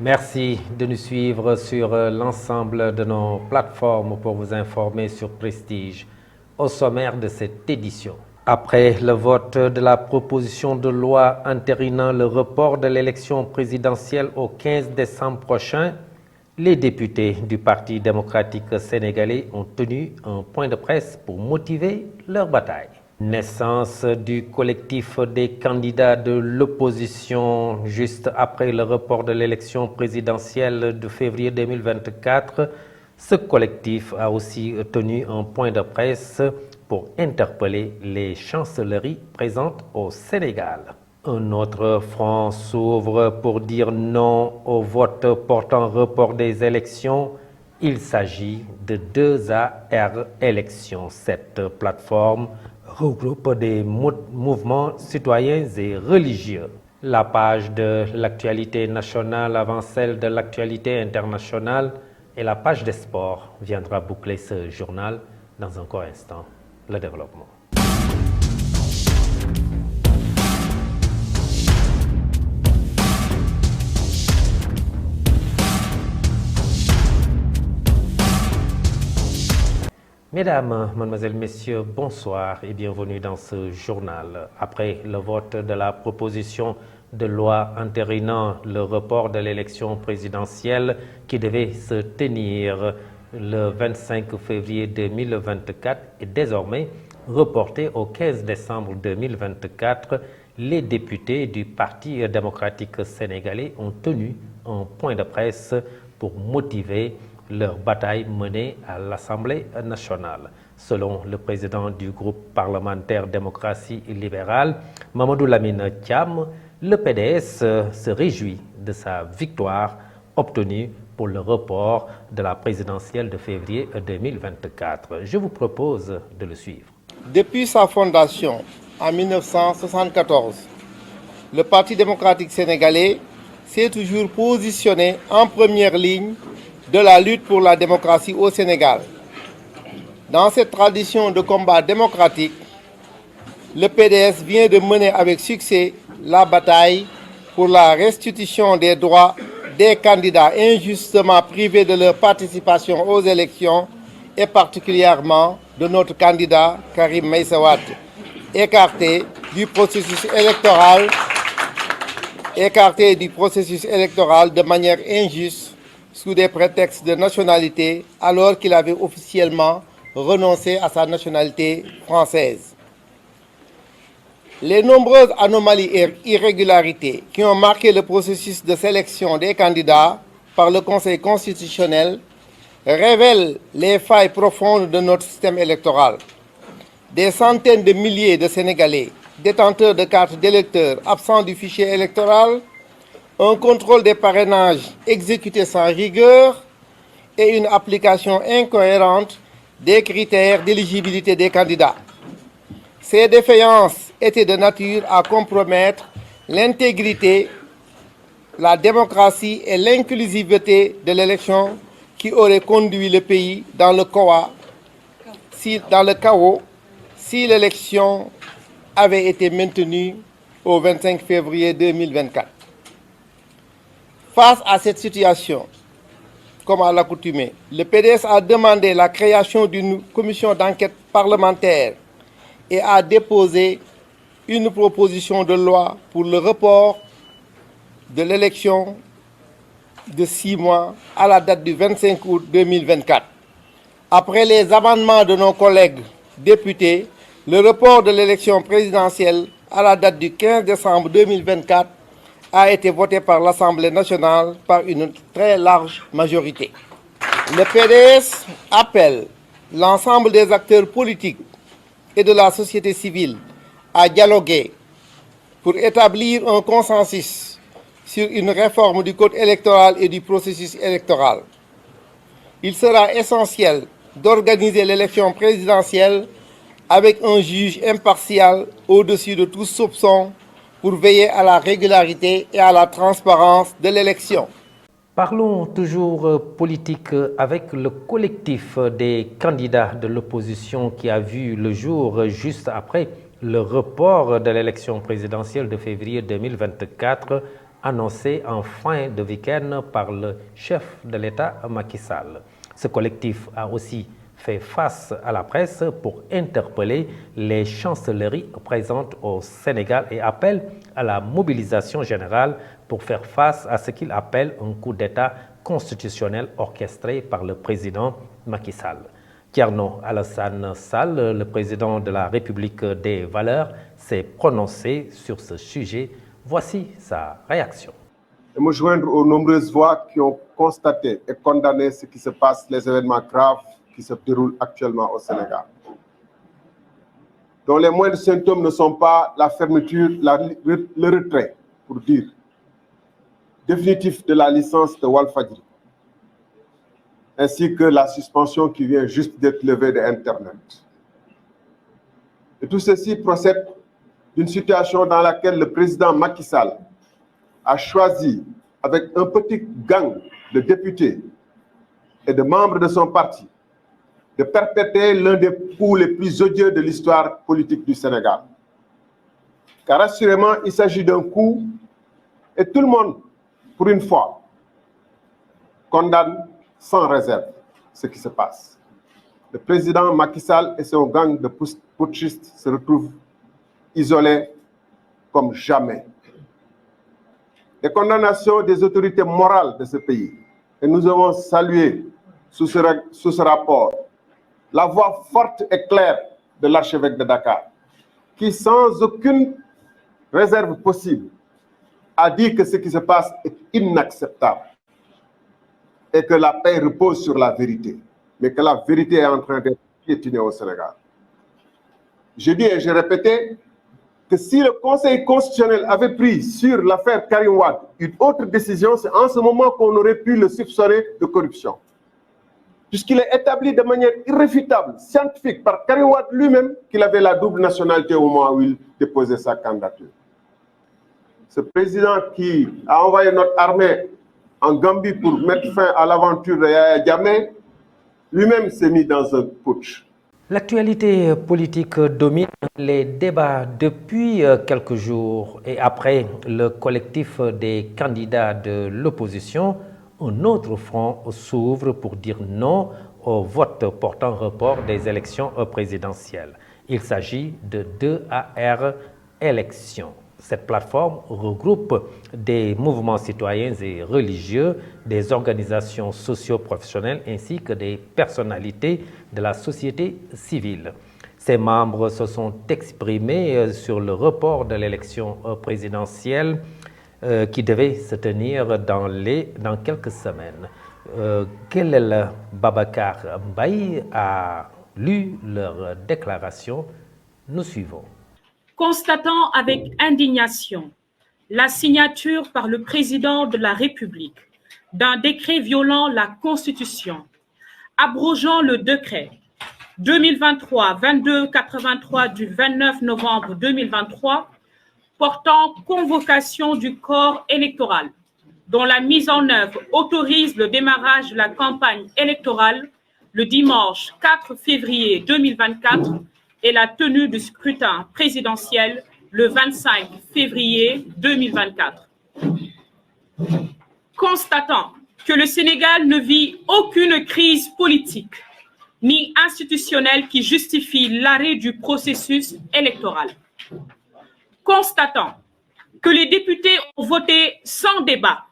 Merci de nous suivre sur l'ensemble de nos plateformes pour vous informer sur Prestige. Au sommaire de cette édition. Après le vote de la proposition de loi entérinant le report de l'élection présidentielle au 15 décembre prochain, les députés du Parti démocratique sénégalais ont tenu un point de presse pour motiver leur bataille. Naissance du collectif des candidats de l'opposition juste après le report de l'élection présidentielle de février 2024. Ce collectif a aussi tenu un point de presse pour interpeller les chancelleries présentes au Sénégal. Un autre front s'ouvre pour dire non au vote portant report des élections. Il s'agit de 2AR Élections. Cette plateforme regroupe des mouvements citoyens et religieux. La page de l'actualité nationale avant celle de l'actualité internationale et la page des sports viendra boucler ce journal dans un court instant. Le développement. Mesdames, Mademoiselles, Messieurs, bonsoir et bienvenue dans ce journal. Après le vote de la proposition de loi entérinant le report de l'élection présidentielle qui devait se tenir le 25 février 2024 est désormais reporté au 15 décembre 2024, les députés du Parti démocratique sénégalais ont tenu un point de presse pour motiver leur bataille menée à l'Assemblée nationale. Selon le président du groupe parlementaire démocratie libérale, Mamadou Lamine Thiam, le PDS se réjouit de sa victoire obtenue pour le report de la présidentielle de février 2024. Je vous propose de le suivre. Depuis sa fondation en 1974, le Parti démocratique sénégalais s'est toujours positionné en première ligne de la lutte pour la démocratie au Sénégal. Dans cette tradition de combat démocratique, le PDS vient de mener avec succès la bataille pour la restitution des droits des candidats injustement privés de leur participation aux élections et particulièrement de notre candidat Karim Meïssa Wade, écarté du processus électoral de manière injuste sous des prétextes de nationalité alors qu'il avait officiellement renoncé à sa nationalité française. Les nombreuses anomalies et irrégularités qui ont marqué le processus de sélection des candidats par le Conseil constitutionnel révèlent les failles profondes de notre système électoral. Des centaines de milliers de Sénégalais, détenteurs de cartes d'électeurs absents du fichier électoral, un contrôle des parrainages exécuté sans rigueur et une application incohérente des critères d'éligibilité des candidats. Ces défaillances étaient de nature à compromettre l'intégrité, la démocratie et l'inclusivité de l'élection qui aurait conduit le pays dans le chaos si l'élection avait été maintenue au 25 février 2024. Face à cette situation, comme à l'accoutumée, le PDS a demandé la création d'une commission d'enquête parlementaire et a déposé une proposition de loi pour le report de l'élection de 6 mois à la date du 25 août 2024. Après les amendements de nos collègues députés, le report de l'élection présidentielle à la date du 15 décembre 2024 a été voté par l'Assemblée nationale par une très large majorité. Le PDS appelle l'ensemble des acteurs politiques et de la société civile à dialoguer pour établir un consensus sur une réforme du code électoral et du processus électoral. Il sera essentiel d'organiser l'élection présidentielle avec un juge impartial au-dessus de tout soupçon pour veiller à la régularité et à la transparence de l'élection. Parlons toujours politique avec le collectif des candidats de l'opposition qui a vu le jour juste après le report de l'élection présidentielle de février 2024 annoncé en fin de week-end par le chef de l'État Macky Sall. Ce collectif a aussi fait face à la presse pour interpeller les chancelleries présentes au Sénégal et appelle à la mobilisation générale pour faire face à ce qu'il appelle un coup d'État constitutionnel orchestré par le président Macky Sall. Thierno Alassane Sall, le président de la République des valeurs, s'est prononcé sur ce sujet. Voici sa réaction. Et me joindre aux nombreuses voix qui ont constaté et condamné ce qui se passe, les événements graves qui se déroulent actuellement au Sénégal, dont les moindres symptômes ne sont pas la fermeture, le retrait, pour dire, définitif de la licence de Walfadjri, ainsi que la suspension qui vient juste d'être levée de Internet. Et tout ceci procède d'une situation dans laquelle le président Macky Sall a choisi, avec un petit gang de députés et de membres de son parti, de perpétrer l'un des coups les plus odieux de l'histoire politique du Sénégal. Car assurément, il s'agit d'un coup et tout le monde, pour une fois, condamne sans réserve ce qui se passe. Le président Macky Sall et son gang de putschistes se retrouvent isolés comme jamais. Les condamnations des autorités morales de ce pays, et nous avons salué sous ce rapport la voix forte et claire de l'archevêque de Dakar, qui sans aucune réserve possible a dit que ce qui se passe est inacceptable et que la paix repose sur la vérité, mais que la vérité est en train d'être piétinée au Sénégal. Je dis et j'ai répété que si le Conseil constitutionnel avait pris sur l'affaire Karim Wade une autre décision, c'est en ce moment qu'on aurait pu le soupçonner de corruption. Puisqu'il est établi de manière irréfutable, scientifique, par Karim Wade lui-même, qu'il avait la double nationalité au moment où il déposait sa candidature. Ce président qui a envoyé notre armée en Gambie pour mettre fin à l'aventure de Yaya Jammeh, lui-même s'est mis dans un putsch. L'actualité politique domine les débats depuis quelques jours et après le collectif des candidats de l'opposition, un autre front s'ouvre pour dire non au vote portant report des élections présidentielles. Il s'agit de 2AR élections. Cette plateforme regroupe des mouvements citoyens et religieux, des organisations socio-professionnelles ainsi que des personnalités de la société civile. Ces membres se sont exprimés sur le report de l'élection présidentielle qui devait se tenir dans quelques semaines. Kelel Babacar Mbaye a lu leur déclaration. Nous suivons. Constatant avec indignation la signature par le président de la République d'un décret violant la Constitution, abrogeant le décret 2023-2283 du 29 novembre 2023 portant convocation du corps électoral, dont la mise en œuvre autorise le démarrage de la campagne électorale le dimanche 4 février 2024 et la tenue du scrutin présidentiel le 25 février 2024. Constatant que le Sénégal ne vit aucune crise politique ni institutionnelle qui justifie l'arrêt du processus électoral. Constatant que les députés ont voté sans débat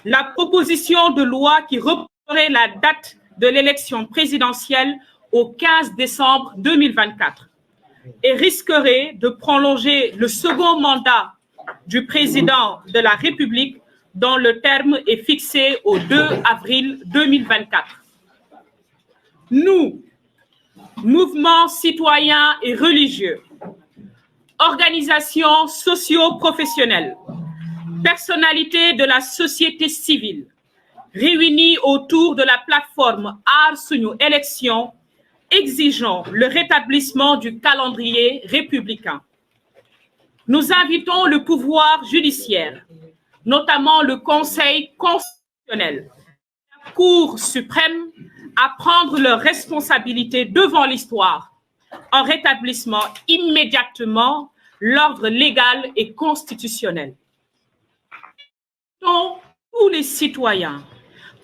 la proposition de loi qui reporterait la date de l'élection présidentielle au 15 décembre 2024 et risquerait de prolonger le second mandat du président de la République dont le terme est fixé au 2 avril 2024. Nous, mouvements citoyens et religieux, organisations socio-professionnelles, personnalités de la société civile, réunis autour de la plateforme Aar Sunu Élection, exigeons le rétablissement du calendrier républicain. Nous invitons le pouvoir judiciaire, notamment le Conseil constitutionnel, la Cour suprême, à prendre leurs responsabilités devant l'histoire en rétablissant immédiatement l'ordre légal et constitutionnel. les citoyens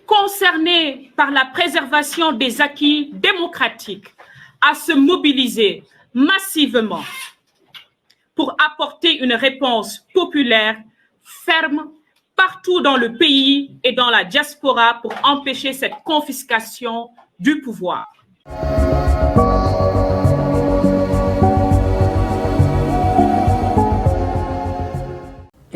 concernés par la préservation des acquis démocratiques à se mobiliser massivement pour apporter une réponse populaire ferme partout dans le pays et dans la diaspora pour empêcher cette confiscation du pouvoir.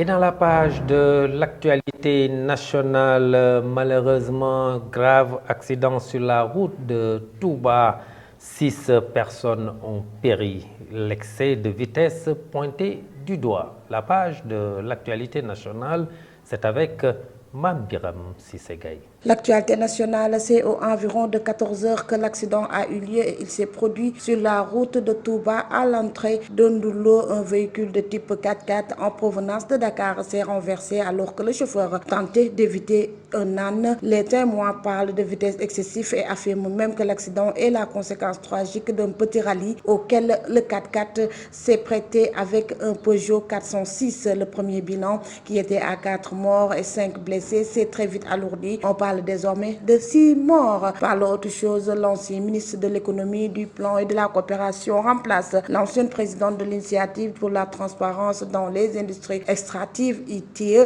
Et dans la page de l'actualité nationale, malheureusement, grave accident sur la route de Touba. 6 personnes ont péri. L'excès de vitesse pointé du doigt. La page de l'actualité nationale, c'est avec Mame Biram Cissé-Gaye. L'actualité nationale, c'est aux environs de 14 heures que l'accident a eu lieu et il s'est produit sur la route de Touba à l'entrée de Ndoulo. Un véhicule de type 4x4 en provenance de Dakar s'est renversé alors que le chauffeur tentait d'éviter un âne. Les témoins parlent de vitesse excessive et affirment même que l'accident est la conséquence tragique d'un petit rallye auquel le 4x4 s'est prêté avec un Peugeot 406. Le premier bilan, qui était à 4 morts et 5 blessés, s'est très vite alourdi. On parle désormais de 6 morts. Par l'autre chose, l'ancien ministre de l'économie, du plan et de la coopération remplace l'ancienne présidente de l'initiative pour la transparence dans les industries extractives ITIE.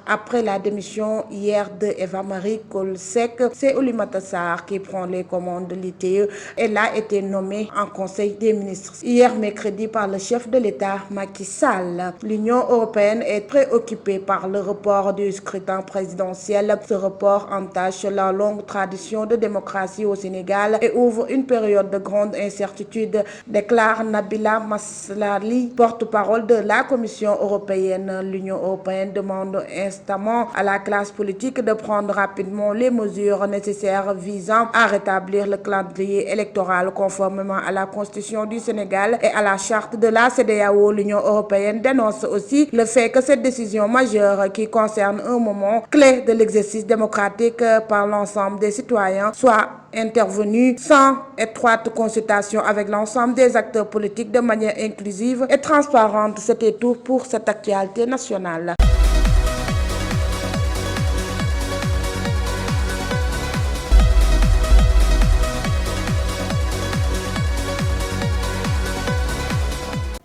Après la démission hier de Eva-Marie Coll-Seck, c'est Oulimata Sarr qui prend les commandes de l'ITIE. Elle a été nommée en Conseil des ministres hier mercredi par le chef de l'État Macky Sall. L'Union européenne est préoccupée par le report du scrutin présidentiel. Ce report entache la longue tradition de démocratie au Sénégal et ouvre une période de grande incertitude, déclare Nabila Maslali, porte-parole de la Commission européenne. L'Union européenne demande instamment à la classe politique de prendre rapidement les mesures nécessaires visant à rétablir le calendrier électoral conformément à la Constitution du Sénégal et à la charte de la CEDEAO. L'Union européenne dénonce aussi le fait que cette décision majeure qui concerne un moment clé de l'exercice démocratique par l'ensemble des citoyens soit intervenue sans étroite consultation avec l'ensemble des acteurs politiques de manière inclusive et transparente. C'était tout pour cette actualité nationale.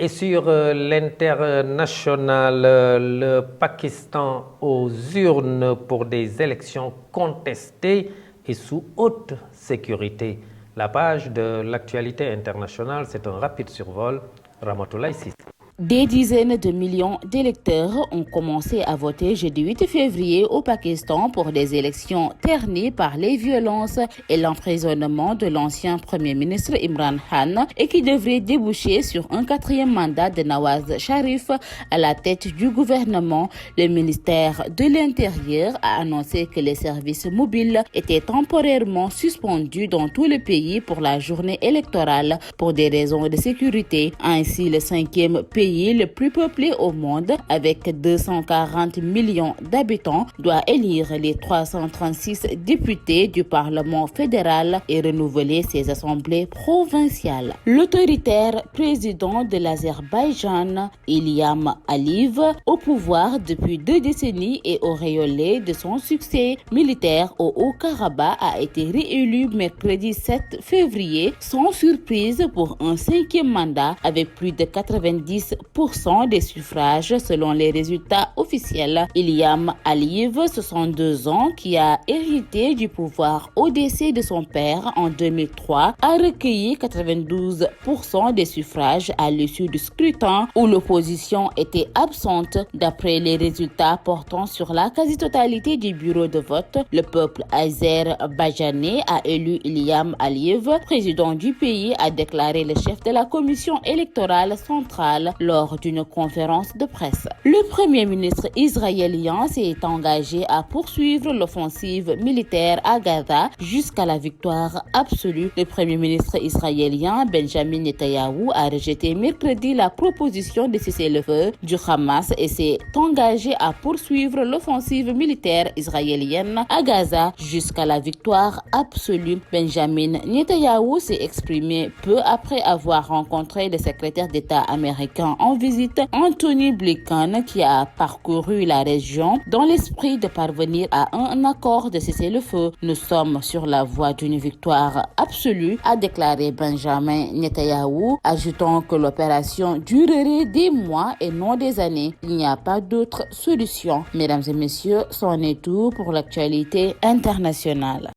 Et sur l'international, le Pakistan aux urnes pour des élections contestées et sous haute sécurité. La page de l'actualité internationale, c'est un rapide survol. Ramatoulaye Cissé. Des dizaines de millions d'électeurs ont commencé à voter jeudi 8 février au Pakistan pour des élections ternies par les violences et l'emprisonnement de l'ancien Premier ministre Imran Khan et qui devrait déboucher sur un 4e mandat de Nawaz Sharif à la tête du gouvernement. Le ministère de l'Intérieur a annoncé que les services mobiles étaient temporairement suspendus dans tout le pays pour la journée électorale pour des raisons de sécurité. Ainsi, le 5e pays le plus peuplé au monde, avec 240 millions d'habitants, doit élire les 336 députés du Parlement fédéral et renouveler ses assemblées provinciales. L'autoritaire président de l'Azerbaïdjan, Ilham Aliyev, au pouvoir depuis 2 décennies et auréolé de son succès militaire au Haut-Karabakh, a été réélu mercredi 7 février sans surprise pour un 5e mandat avec plus de 90% des suffrages selon les résultats officiels. Ilham Aliyev, 62 ans, qui a hérité du pouvoir au décès de son père en 2003, a recueilli 92% des suffrages à l'issue du scrutin où l'opposition était absente. D'après les résultats portant sur la quasi-totalité du bureau de vote, le peuple azerbaïdjanais a élu Ilham Aliyev, président du pays, a déclaré le chef de la commission électorale centrale lors d'une conférence de presse. Le premier ministre israélien s'est engagé à poursuivre l'offensive militaire à Gaza jusqu'à la victoire absolue. Le premier ministre israélien Benjamin Netanyahou a rejeté mercredi la proposition de cessez-le-feu du Hamas et s'est engagé à poursuivre l'offensive militaire israélienne à Gaza jusqu'à la victoire absolue. Benjamin Netanyahou s'est exprimé peu après avoir rencontré le secrétaire d'État américain prend en visite Anthony Blinken qui a parcouru la région dans l'esprit de parvenir à un accord de cessez-le-feu. Nous sommes sur la voie d'une victoire absolue, a déclaré Benjamin Netanyahu, ajoutant que l'opération durerait des mois et non des années. Il n'y a pas d'autre solution. Mesdames et messieurs, c'en est tout pour l'actualité internationale.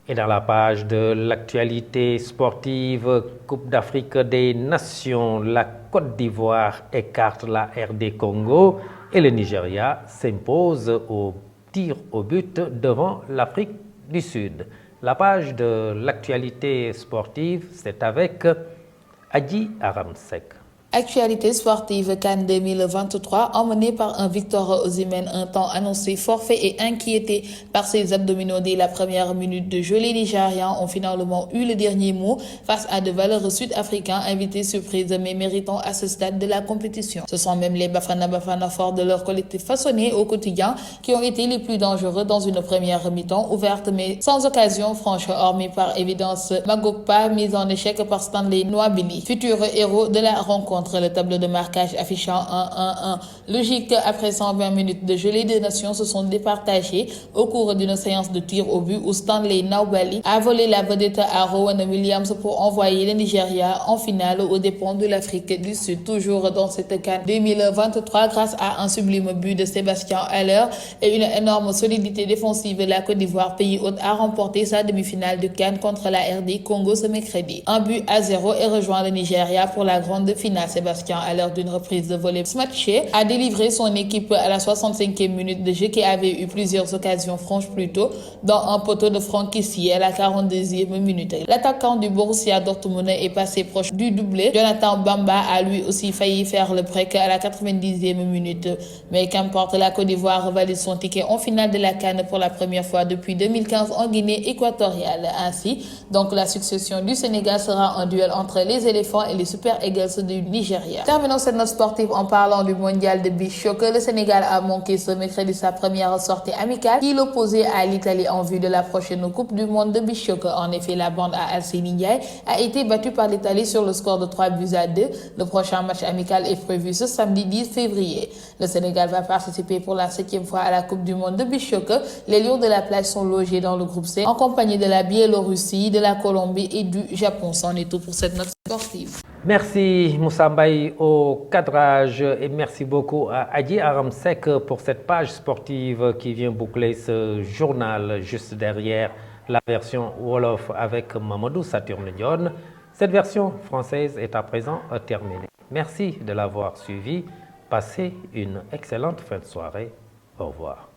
Et dans la page de l'actualité sportive, Coupe d'Afrique des Nations, la Côte d'Ivoire écarte la RD Congo et le Nigeria s'impose au tir au but devant l'Afrique du Sud. La page de l'actualité sportive, c'est avec Adji Aramsek. Actualité sportive CAN 2023, emmenée par un Victor Osimhen, un temps annoncé forfait et inquiété par ses abdominaux dès la première minute de jeu. Les Nigérians ont finalement eu le dernier mot face à de valeureux Sud-Africains invités surprise mais méritants à ce stade de la compétition. Ce sont même les Bafana forts de leur collectif façonné au quotidien qui ont été les plus dangereux dans une première mi-temps ouverte mais sans occasion franche, hormis par évidence Magokpa, mise en échec par Stanley Nwabili, futur héros de la rencontre. Le tableau de marquage affichant 1-1-1. Logique, après 120 minutes de jeu, les deux nations se sont départagées au cours d'une séance de tir au but où Stanley Nwabali a volé la vedette à Rowan Williams pour envoyer le Nigeria en finale aux dépens de l'Afrique du Sud. Toujours dans cette CAN 2023, grâce à un sublime but de Sébastien Haller et une énorme solidité défensive, la Côte d'Ivoire, pays hôte, a remporté sa demi-finale de CAN contre la RD Congo ce mercredi. 1-0 et rejoint le Nigeria pour la grande finale. Sébastien, à l'heure d'une reprise de volée smatchée, a délivré son équipe à la 65e minute de jeu qui avait eu plusieurs occasions franches plus tôt, dans un poteau de Franck Kessie à la 42e minute. L'attaquant du Borussia Dortmund est passé proche du doublé. Jonathan Bamba a lui aussi failli faire le break à la 90e minute. Mais qu'importe, la Côte d'Ivoire valide son ticket en finale de la CAN pour la première fois depuis 2015 en Guinée équatoriale. Ainsi, donc la succession du Sénégal sera un duel entre les éléphants et les Super Eagles du Nigeria. Terminons cette note sportive en parlant du mondial de beach soccer. Le Sénégal a manqué ce mercredi sa première sortie amicale qui l'opposait à l'Italie en vue de la prochaine Coupe du monde de beach soccer. En effet, la bande à Alseni Ndiaye a été battue par l'Italie sur le score de 3-2. Le prochain match amical est prévu ce samedi 10 février. Le Sénégal va participer pour la 7e fois à la Coupe du monde de beach soccer. Les Lions de la plage sont logés dans le groupe C en compagnie de la Biélorussie, de la Colombie et du Japon. C'en est tout pour cette note sportive. Merci Moussa Mbaye au cadrage et merci beaucoup à Adji Aramsek pour cette page sportive qui vient boucler ce journal juste derrière la version Wolof avec Mamadou Saturne Dione. Cette version française est à présent terminée. Merci de l'avoir suivi. Passez une excellente fin de soirée. Au revoir.